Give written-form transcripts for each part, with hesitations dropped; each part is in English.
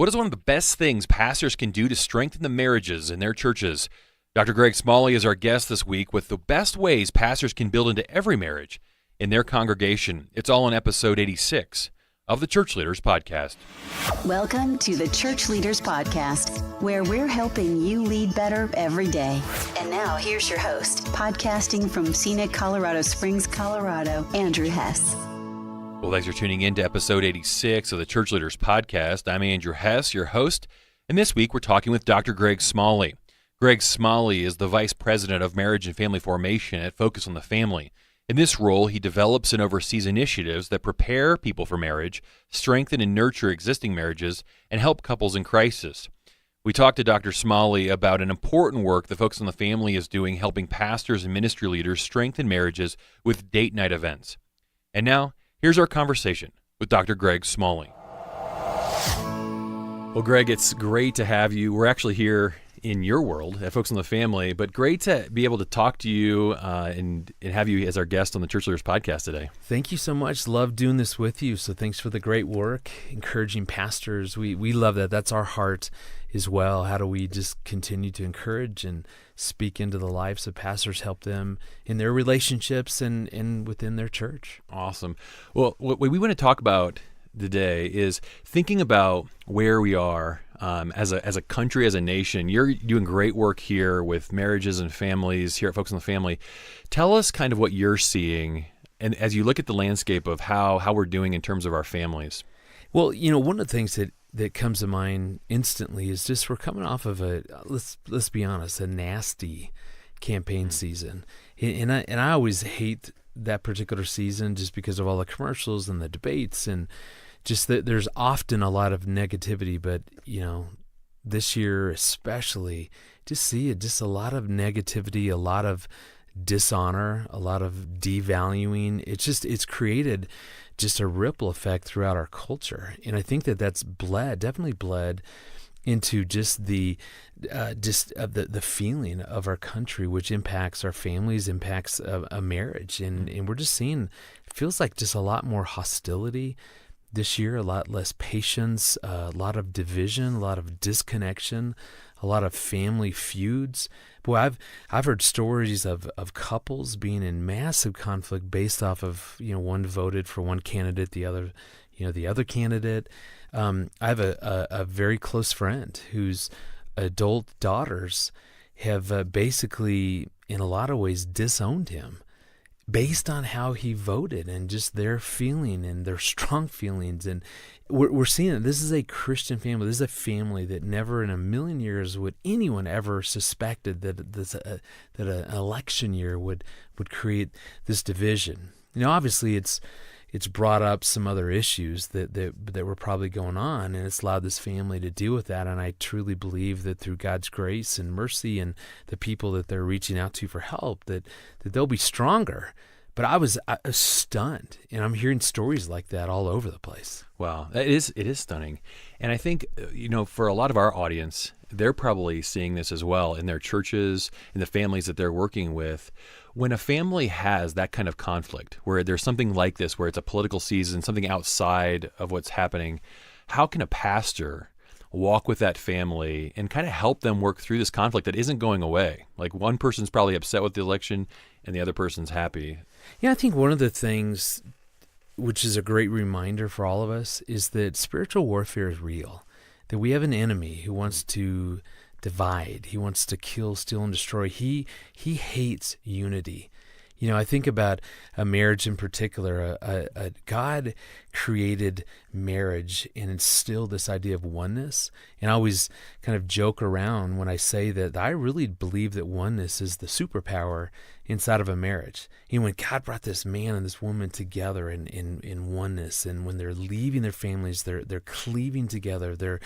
What is one of the best things pastors can do to strengthen the marriages in their churches? Dr. Greg Smalley is our guest this week with the best ways pastors can build into every marriage in their congregation. It's all in episode 86 of the Church Leaders Podcast. Welcome to the Church Leaders Podcast, where we're helping you lead better every day. And now here's your host, podcasting from scenic Colorado Springs, Colorado, Andrew Hess. Well, thanks for tuning in to episode 86 of the Church Leaders Podcast. I'm Andrew Hess, your host, and this week we're talking with Dr. Greg Smalley. Greg Smalley is the Vice President of Marriage and Family Formation at Focus on the Family. In this role, he develops and oversees initiatives that prepare people for marriage, strengthen and nurture existing marriages, and help couples in crisis. We talked to Dr. Smalley about an important work that Focus on the Family is doing, helping pastors and ministry leaders strengthen marriages with date night events. And now, here's our conversation with Dr. Greg Smalley. Well, Greg, it's great to have you. We're actually here in your world at Focus on the Family, but great to be able to talk to you and have you as our guest on the Church Leaders Podcast today. Thank you so much. Love doing this with you. So thanks for the great work, encouraging pastors. We love that. That's our heart as well. How do we just continue to encourage and speak into the lives of pastors, help them in their relationships and within their church? Awesome. Well, what we want to talk about today is thinking about where we are as a country, as a nation. You're doing great work here with marriages and families here at Focus on the Family. Tell us kind of what you're seeing, and as you look at the landscape of how we're doing in terms of our families. Well, you know, one of the things that comes to mind instantly is just we're coming off of let's be honest, a nasty campaign season. And I always hate that particular season just because of all the commercials and the debates and just that there's often a lot of negativity, but you know, this year especially, just a lot of negativity, a lot of dishonor, a lot of devaluing. It's created just a ripple effect throughout our culture, and I think that's definitely bled into just the feeling of our country, which impacts our families, impacts a marriage, and we're just seeing, it feels like just a lot more hostility this year, a lot less patience, a lot of division, a lot of disconnection, a lot of family feuds. Boy, I've heard stories of couples being in massive conflict based off of, you know, one voted for one candidate, the other candidate. I have a very close friend whose adult daughters have basically, in a lot of ways, disowned him based on how he voted and just their feeling and their strong feelings. And we're seeing that this is a Christian family. This is a family that never in a million years would anyone ever suspected that an election year would create this division. You know, obviously it's brought up some other issues that were probably going on, and it's allowed this family to deal with that. And I truly believe that through God's grace and mercy and the people that they're reaching out to for help, that they'll be stronger. But I was stunned, and I'm hearing stories like that all over the place. Wow, it is stunning. And I think, you know, for a lot of our audience, they're probably seeing this as well in their churches, in the families that they're working with. When a family has that kind of conflict, where there's something like this, where it's a political season, something outside of what's happening, how can a pastor walk with that family and kind of help them work through this conflict that isn't going away? Like, one person's probably upset with the election and the other person's happy. Yeah, I think one of the things, which is a great reminder for all of us, is that spiritual warfare is real, that we have an enemy who wants to divide. He wants to kill, steal, and destroy. He hates unity. You know, I think about a marriage in particular. A God created marriage and instilled this idea of oneness. And I always kind of joke around when I say that I really believe that oneness is the superpower inside of a marriage. You know, when God brought this man and this woman together in oneness, and when they're leaving their families, they're cleaving together, they're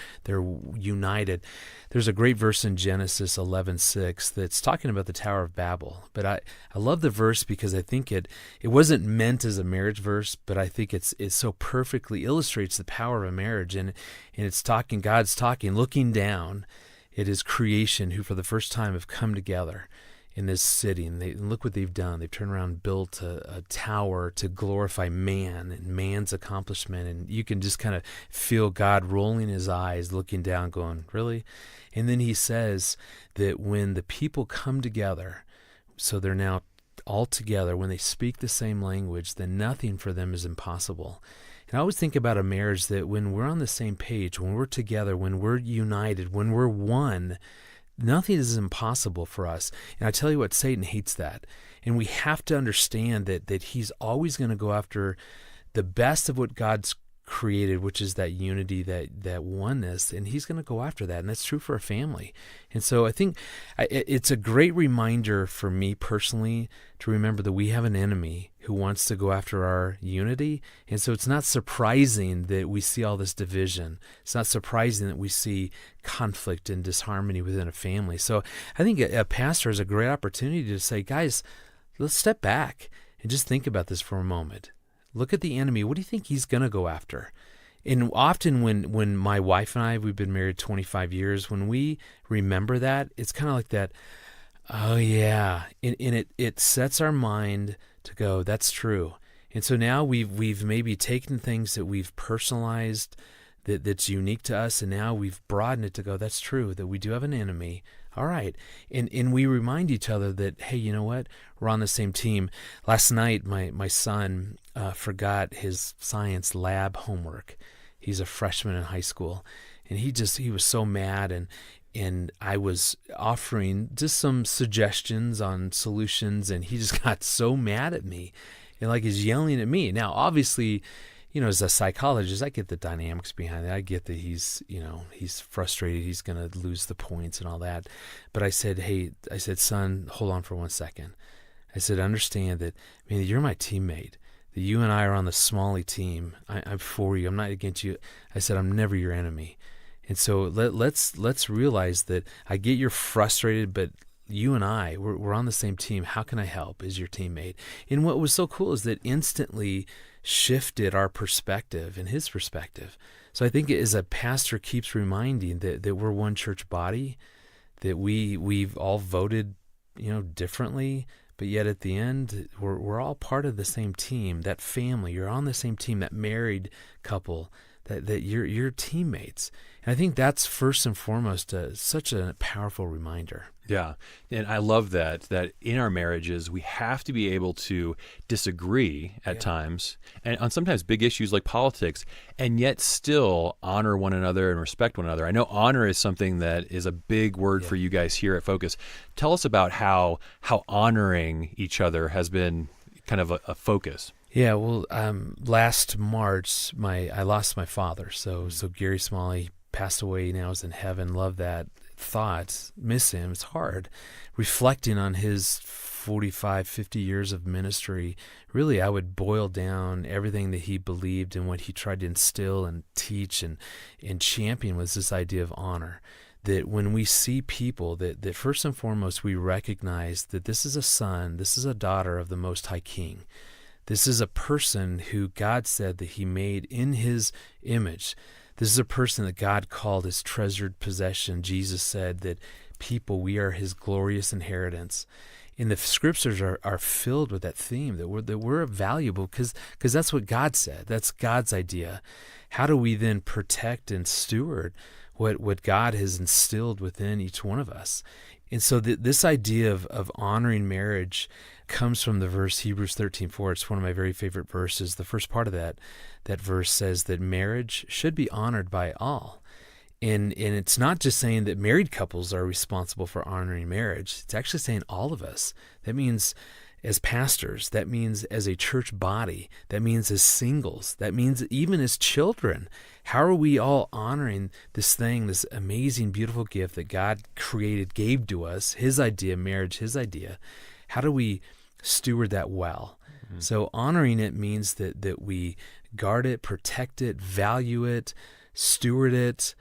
united. There's a great verse in Genesis 11:6 that's talking about the Tower of Babel. But I love the verse because I think it wasn't meant as a marriage verse, but I think it so perfectly illustrates the power of a marriage. And it's God's talking, looking down at his creation, who for the first time have come together. in this city, and look what they've done. They've turned around and built a tower to glorify man and man's accomplishment, and you can just kind of feel God rolling his eyes, looking down, going, really? And then he says that when the people come together, so they're now all together, when they speak the same language, then nothing for them is impossible. And I always think about a marriage that when we're on the same page, when we're together, when we're united, when we're one, nothing is impossible for us. And I tell you what, Satan hates that. And we have to understand that he's always going to go after the best of what God's created, which is that unity, that oneness, and he's going to go after that. And that's true for a family. And so I think it's a great reminder for me personally to remember that we have an enemy who wants to go after our unity. And so it's not surprising that we see all this division. It's not surprising that we see conflict and disharmony within a family. So I think a pastor has a great opportunity to say, guys, let's step back and just think about this for a moment. Look at the enemy. What do you think he's going to go after? And often when my wife and I, we've been married 25 years, when we remember that, it's kind of like that, oh yeah. And it sets our mind to go, that's true. And so now we've maybe taken things that we've personalized that's unique to us, and now we've broadened it to go, that's true, that we do have an enemy. All right. And we remind each other that, hey, you know what? We're on the same team. Last night, my son forgot his science lab homework. He's a freshman in high school. And he was so mad. And I was offering just some suggestions on solutions. And he just got so mad at me. And like he's yelling at me. Now, obviously, as a psychologist, I get the dynamics behind it. I get that he's frustrated. He's going to lose the points and all that. But I said, son, hold on for 1 second. I said, understand that, you're my teammate. That you and I are on the Smalley team. I'm for you. I'm not against you. I said, I'm never your enemy. And so let's realize that I get you're frustrated, but you and I, we're on the same team. How can I help as your teammate? And what was so cool is that instantly shifted our perspective and his perspective. So I think as a pastor keeps reminding that we're one church body, that we've all voted, differently, but yet at the end, we're all part of the same team, that family. You're on the same team, that married couple, that you're teammates. And I think that's first and foremost such a powerful reminder. Yeah. And I love that in our marriages, we have to be able to disagree at times and on sometimes big issues like politics, and yet still honor one another and respect one another. I know honor is something that is a big word for you guys here at Focus. Tell us about how honoring each other has been kind of a focus. Yeah, well, last March, I lost my father. So Gary Smalley passed away, now is in heaven. Love that thought. Miss him. It's hard. Reflecting on his 45, 50 years of ministry, really I would boil down everything that he believed and what he tried to instill and teach and champion was this idea of honor. That when we see people, that first and foremost we recognize that this is a son, this is a daughter of the Most High King. This is a person who God said that he made in his image. This is a person that God called his treasured possession. Jesus said that people, we are his glorious inheritance. And the scriptures are filled with that theme, that we're valuable because that's what God said. That's God's idea. How do we then protect and steward what God has instilled within each one of us? And so this idea of honoring marriage comes from the verse Hebrews 13:4. It's one of my very favorite verses. The first part of that verse says that marriage should be honored by all. And it's not just saying that married couples are responsible for honoring marriage. It's actually saying all of us. That means as pastors, that means as a church body, that means as singles, that means even as children. How are we all honoring this thing, this amazing, beautiful gift that God created, gave to us, his idea, marriage, his idea? How do we steward that well? Mm-hmm. So honoring it means that we guard it, protect it, value it, steward it,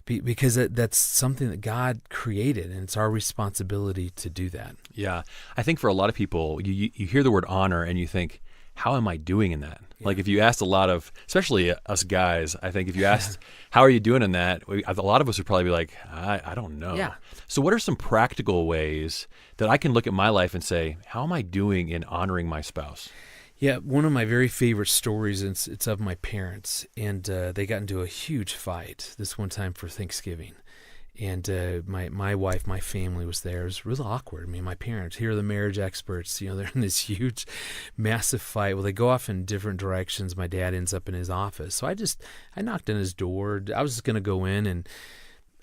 because that's something that God created, and it's our responsibility to do that. Yeah. I think for a lot of people, you hear the word honor and you think, how am I doing in that? Yeah. Like if you asked a lot of, especially us guys, I think if you asked, how are you doing in that? A lot of us would probably be like, I don't know. Yeah. So what are some practical ways that I can look at my life and say, how am I doing in honoring my spouse? Yeah, one of my very favorite stories, it's of my parents, and they got into a huge fight this one time for Thanksgiving. And my wife, my family was there. It was really awkward. I mean, my parents, here are the marriage experts. They're in this huge, massive fight. Well, they go off in different directions. My dad ends up in his office. So I knocked on his door. I was just going to go in and,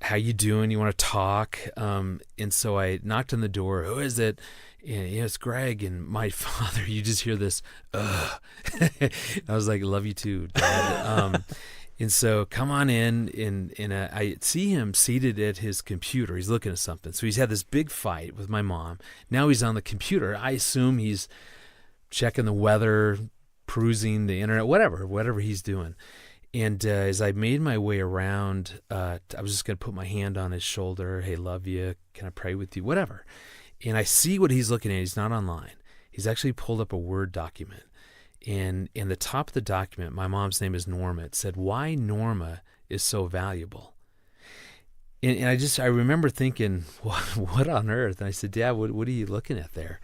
how you doing? You want to talk? And so I knocked on the door. Who is it? And it's Greg. And my father, you just hear this, ugh. I was like, love you too, Dad. And so come on in, and I see him seated at his computer. He's looking at something. So he's had this big fight with my mom. Now he's on the computer. I assume he's checking the weather, perusing the internet, whatever he's doing. And as I made my way around, I was just going to put my hand on his shoulder. Hey, love you. Can I pray with you? Whatever. And I see what he's looking at. He's not online. He's actually pulled up a Word document. And in the top of the document, my mom's name is Norma. It said, why Norma is so valuable. And I remember thinking, what on earth? And I said, Dad, what are you looking at there?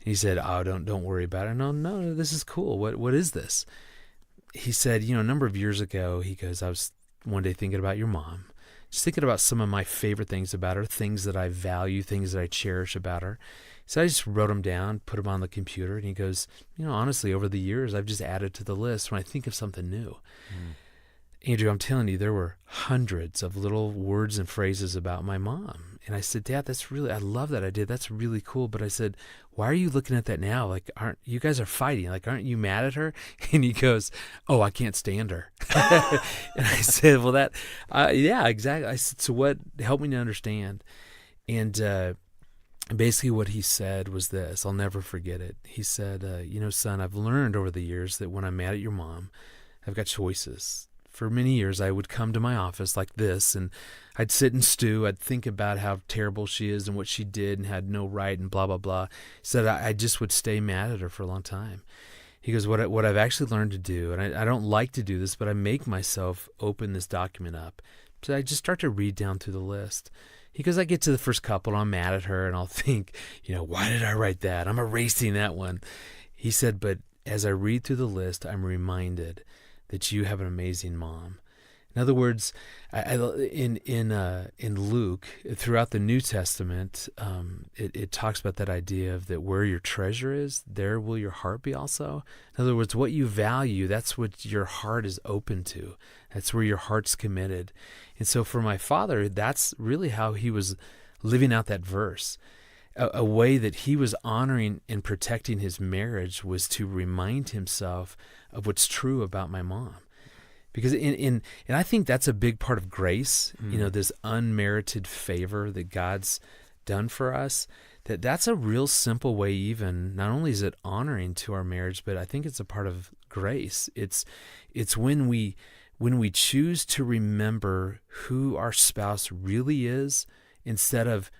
And he said, oh, don't worry about it. No, this is cool. What is this? He said, a number of years ago, he goes, I was one day thinking about your mom, just thinking about some of my favorite things about her, things that I value, things that I cherish about her. So I just wrote them down, put them on the computer, and he goes, honestly, over the years, I've just added to the list when I think of something new. Andrew, I'm telling you, there were hundreds of little words and phrases about my mom. And I said, Dad, I love that idea. That's really cool. But I said, why are you looking at that now? Like, you guys are fighting. Like, aren't you mad at her? And he goes, oh, I can't stand her. And I said, well, yeah, exactly. I said, so what? Help me to understand. And basically what he said was this. I'll never forget it. He said, son, I've learned over the years that when I'm mad at your mom, I've got choices. For many years, I would come to my office like this, and I'd sit and stew. I'd think about how terrible she is and what she did and had no right and blah, blah, blah. He said I just would stay mad at her for a long time. He goes, what I've actually learned to do, and I don't like to do this, but I make myself open this document up. So I just start to read down through the list. He goes, I get to the first couple, and I'm mad at her, and I'll think, why did I write that? I'm erasing that one. He said, but as I read through the list, I'm reminded that you have an amazing mom. In other words, in Luke, throughout the New Testament, it talks about that idea of that where your treasure is, there will your heart be also. In other words, what you value, that's what your heart is open to. That's where your heart's committed. And so for my father, that's really how he was living out that verse. A way that he was honoring and protecting his marriage was to remind himself of what's true about my mom. Because and I think that's a big part of grace, this unmerited favor that God's done for us, that's a real simple way even, not only is it honoring to our marriage, but I think it's a part of grace. It's when we choose to remember who our spouse really is instead of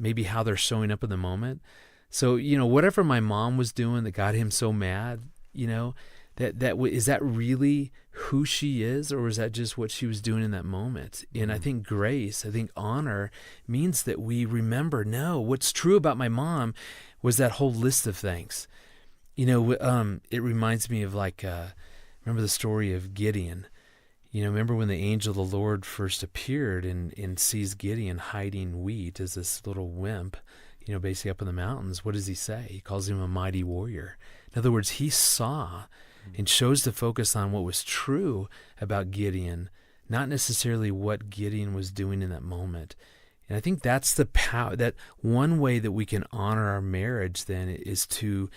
maybe how they're showing up in the moment. So, whatever my mom was doing that got him so mad, is that really who she is, or is that just what she was doing in that moment? And I think grace, honor means that we remember, no, what's true about my mom was that whole list of things. It reminds me of remember the story of Gideon. Remember when the angel of the Lord first appeared and sees Gideon hiding wheat as this little wimp, basically up in the mountains. What does he say? He calls him a mighty warrior. In other words, he saw and chose to focus on what was true about Gideon, not necessarily what Gideon was doing in that moment. And I think that's the power, that one way that we can honor our marriage then is to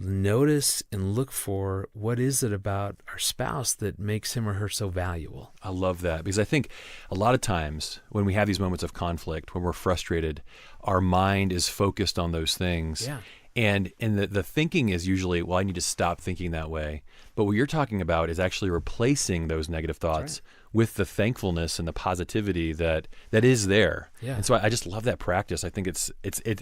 notice and look for what is it about our spouse that makes him or her so valuable. I love that, because I think a lot of times when we have these moments of conflict, when we're frustrated, our mind is focused on those things. Yeah. And the thinking is usually, well, I need to stop thinking that way. But what you're talking about is actually replacing those negative thoughts with the thankfulness and the positivity that is there. Yeah. And so I just love that practice. I think it's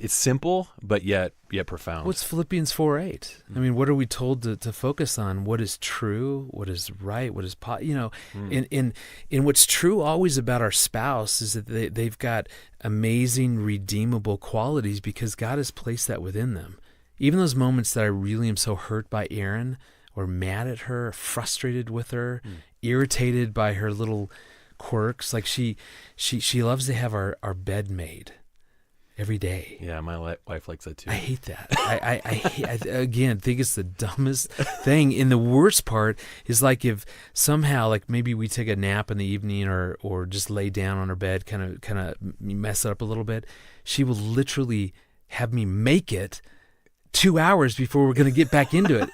simple, but yet profound. What's Philippians 4:8? I mean, what are we told to focus on? What is true? What is right? What is in what's true always about our spouse is that they've got amazing redeemable qualities because God has placed that within them. Even those moments that I really am so hurt by Erin, or mad at her, frustrated with her, irritated by her little quirks, like she loves to have our bed made every day. Yeah, my wife likes that too. I hate that. I again think it's the dumbest thing. And the worst part is like if somehow like maybe we take a nap in the evening or just lay down on her bed, kind of mess it up a little bit, she will literally have me make it 2 hours before we're going to get back into it.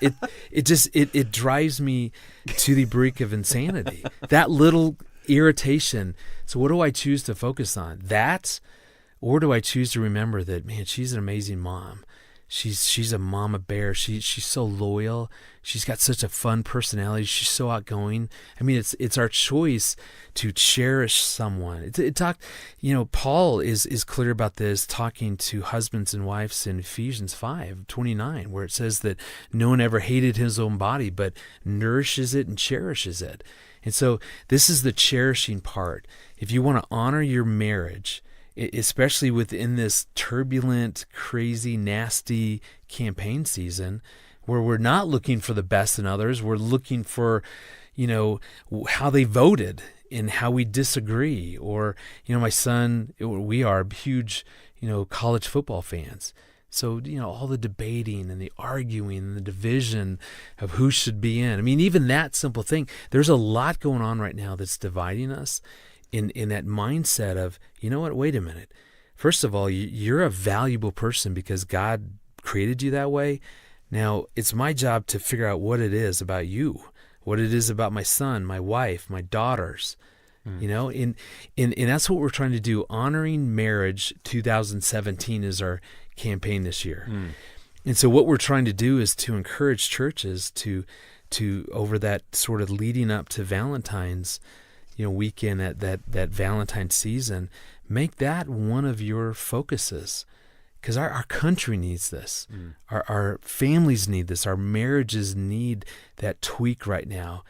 It drives me to the brink of insanity. That little irritation. So what do I choose to focus on? That, or do I choose to remember that, man, she's an amazing mom. She's a mama bear. She's so loyal. She's got such a fun personality. She's so outgoing. I mean, it's our choice to cherish someone. Paul is clear about this, talking to husbands and wives in Ephesians 5:29, where it says that no one ever hated his own body, but nourishes it and cherishes it. And so this is the cherishing part. If you want to honor your marriage, especially within this turbulent, crazy, nasty campaign season where we're not looking for the best in others, we're looking for, how they voted and how we disagree. Or, my son, we are huge, college football fans. So, all the debating and the arguing and the division of who should be in. I mean, even that simple thing, there's a lot going on right now that's dividing us. In that mindset of, wait a minute. First of all, you're a valuable person because God created you that way. Now, it's my job to figure out what it is about you, what it is about my son, my wife, my daughters, and that's what we're trying to do. Honoring Marriage 2017 is our campaign this year. And so what we're trying to do is to encourage churches to over that sort of leading up to Valentine's weekend, at that Valentine's season, make that one of your focuses, because our country needs this. Our families need this. Our marriages need that tweak right now.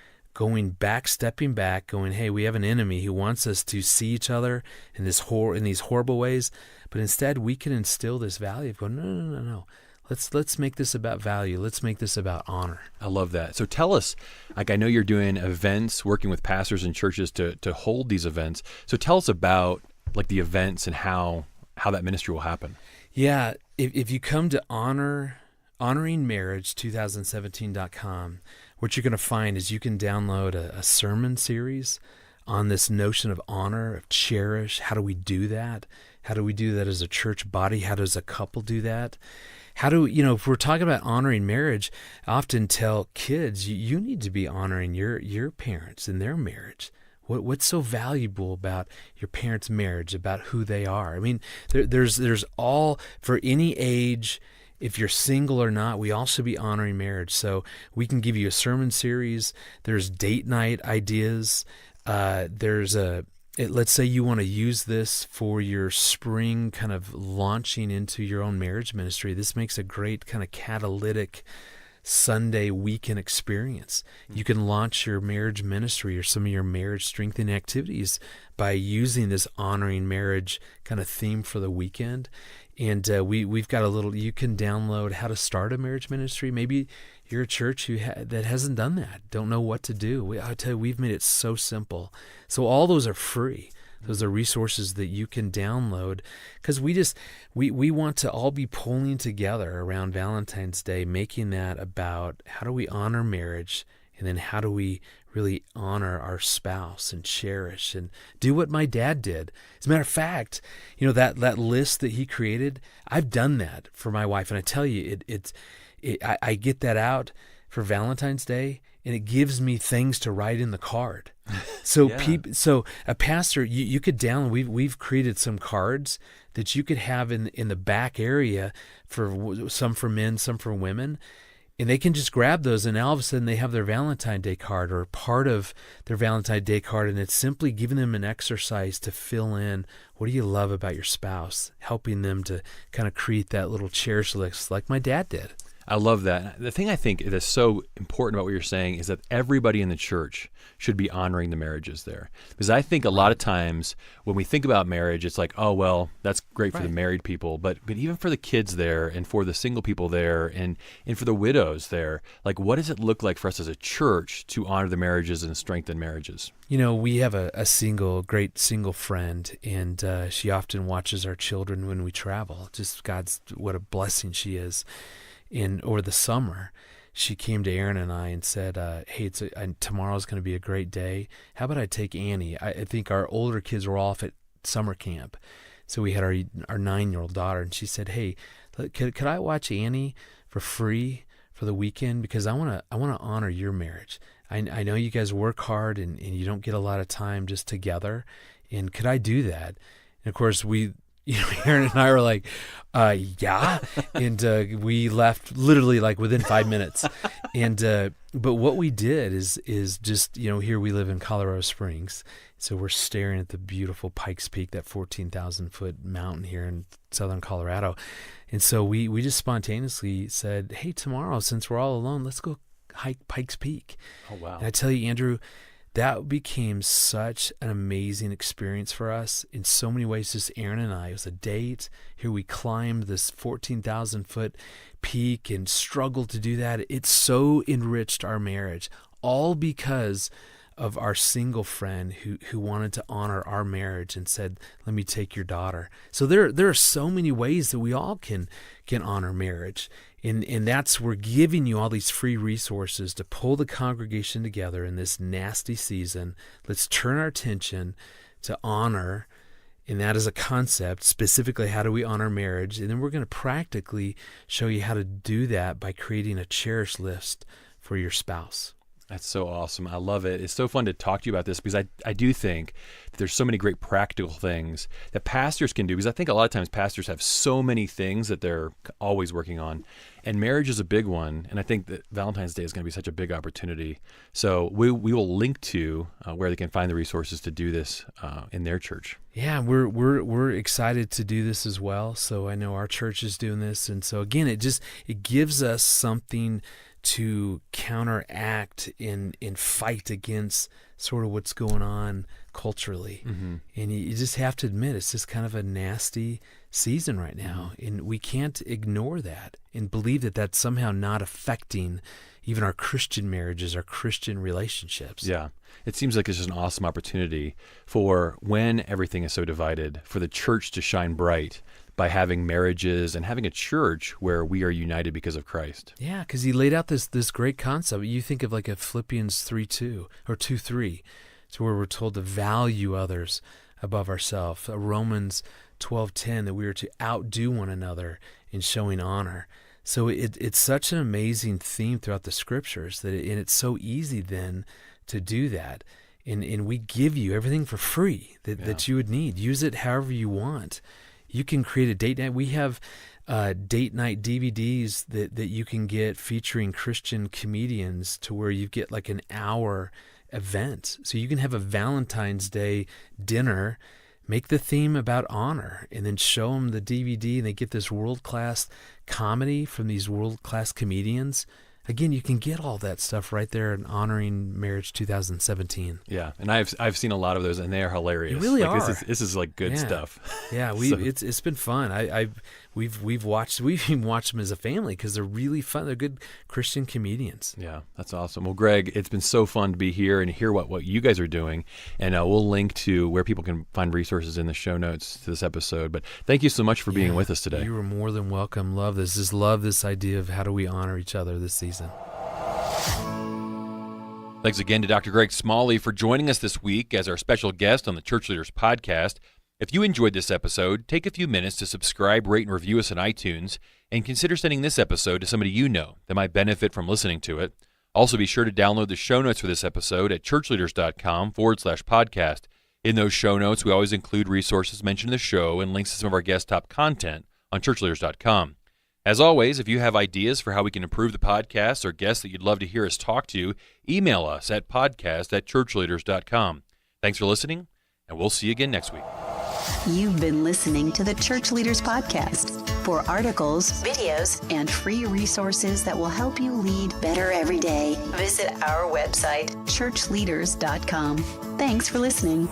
Stepping back, going, hey, we have an enemy who wants us to see each other in these horrible ways, but instead we can instill this value of going, no. Let's make this about value. Let's make this about honor. I love that. So tell us, I know you're doing events, working with pastors and churches to hold these events. So tell us about the events and how that ministry will happen. Yeah, if you come to honoringmarriage2017.com, what you're going to find is you can download a sermon series on this notion of honor, of cherish. How do we do that? How do we do that as a church body? How does a couple do that? If we're talking about honoring marriage, I often tell kids, you need to be honoring your parents in their marriage. What's so valuable about your parents' marriage, about who they are? I mean, there's all, for any age, if you're single or not, we all should be honoring marriage. So we can give you a sermon series. There's date night ideas. Let's say you want to use this for your spring kind of launching into your own marriage ministry. This makes a great kind of catalytic Sunday weekend experience. You can launch your marriage ministry or some of your marriage strengthening activities by using this honoring marriage kind of theme for the weekend. And we've got you can download how to start a marriage ministry. Maybe you're a church that hasn't done that, don't know what to do. I tell you, we've made it so simple. So all those are free. Those are resources that you can download, because we want to all be pulling together around Valentine's Day, making that about how do we honor marriage, and then how do we really honor our spouse and cherish and do what my dad did. As a matter of fact, that list that he created, I've done that for my wife, and I tell you, I get that out for Valentine's Day, and it gives me things to write in the card. So so a pastor, you could download. We've created some cards that you could have in the back area, for some for men, some for women. And they can just grab those, and all of a sudden they have their Valentine's Day card or part of their Valentine's Day card, and it's simply giving them an exercise to fill in what do you love about your spouse, helping them to kind of create that little cherish list like my dad did. I love that. The thing I think that's so important about what you're saying is that everybody in the church should be honoring the marriages there. Because I think a lot of times when we think about marriage, it's like, oh, well, that's great for the married people. But even for the kids there and for the single people there and for the widows there, like what does it look like for us as a church to honor the marriages and strengthen marriages? You know, we have a great single friend, and she often watches our children when we travel. Just what a blessing she is. Over the summer, she came to Aaron and I and said, hey, tomorrow's going to be a great day. How about I take Annie? I think our older kids were off at summer camp. So we had our 9-year-old daughter, and she said, hey, could I watch Annie for free for the weekend? Because I want to honor your marriage. I know you guys work hard and you don't get a lot of time just together. And could I do that? And of course, Aaron and I were like, yeah. And we left literally like within 5 minutes. But what we did is just, here we live in Colorado Springs. So we're staring at the beautiful Pikes Peak, that 14,000 foot mountain here in southern Colorado. And so we just spontaneously said, hey, tomorrow, since we're all alone, let's go hike Pikes Peak. Oh, wow. And I tell you, Andrew, that became such an amazing experience for us in so many ways. Just Aaron and I, it was a date. Here we climbed this 14,000 foot peak and struggled to do that. It so enriched our marriage, all because of our single friend who wanted to honor our marriage and said, let me take your daughter. So there are so many ways that we all can honor marriage. And we're giving you all these free resources to pull the congregation together in this nasty season. Let's turn our attention to honor, and that is a concept, specifically how do we honor marriage? And then we're going to practically show you how to do that by creating a cherish list for your spouse. That's so awesome. I love it. It's so fun to talk to you about this because I do think that there's so many great practical things that pastors can do, because I think a lot of times pastors have so many things that they're always working on, and marriage is a big one. And I think that Valentine's Day is going to be such a big opportunity. So we will link to where they can find the resources to do this in their church. Yeah, we're excited to do this as well. So I know our church is doing this, and so again, it gives us something to counteract and fight against sort of what's going on culturally. Mm-hmm. And you just have to admit it's just kind of a nasty season right now. Mm-hmm. And we can't ignore that and believe that that's somehow not affecting even our Christian marriages, our Christian relationships. Yeah. It seems like it's just an awesome opportunity for, when everything is so divided, for the church to shine bright by having marriages and having a church where we are united because of Christ. Yeah, because he laid out this great concept. You think of like a Philippians 3:2 or 2:3, to where we're told to value others above ourselves. A Romans 12:10, that we are to outdo one another in showing honor. So it's such an amazing theme throughout the scriptures and it's so easy then to do that. And we give you everything for free that you would need. Use it however you want. You can create a date night. We have date night DVDs that you can get featuring Christian comedians, to where you get like an hour event. So you can have a Valentine's Day dinner, make the theme about honor, and then show them the DVD, and they get this world-class comedy from these world-class comedians. Again, you can get all that stuff right there in Honoring Marriage 2017. Yeah, and I've seen a lot of those, and they are hilarious. They really are. This is like good stuff. Yeah, it's been fun. We've even watched them as a family because they're really fun. They're good Christian comedians. Yeah, that's awesome. Well, Greg, it's been so fun to be here and hear what you guys are doing, and we'll link to where people can find resources in the show notes to this episode. But thank you so much for being with us today. You were more than welcome. Love this. Just love this idea of how do we honor each other this season. Thanks again to Dr. Greg Smalley for joining us this week as our special guest on the Church Leaders Podcast. If you enjoyed this episode, take a few minutes to subscribe, rate, and review us on iTunes, and consider sending this episode to somebody you know that might benefit from listening to it. Also, be sure to download the show notes for this episode at ChurchLeaders.com/podcast. In those show notes, we always include resources mentioned in the show and links to some of our guest top content on ChurchLeaders.com. As always, if you have ideas for how we can improve the podcast or guests that you'd love to hear us talk to, email us at podcast@ChurchLeaders.com. Thanks for listening, and we'll see you again next week. You've been listening to the Church Leaders Podcast. For articles, videos, and free resources that will help you lead better every day, visit our website, ChurchLeaders.com. Thanks for listening.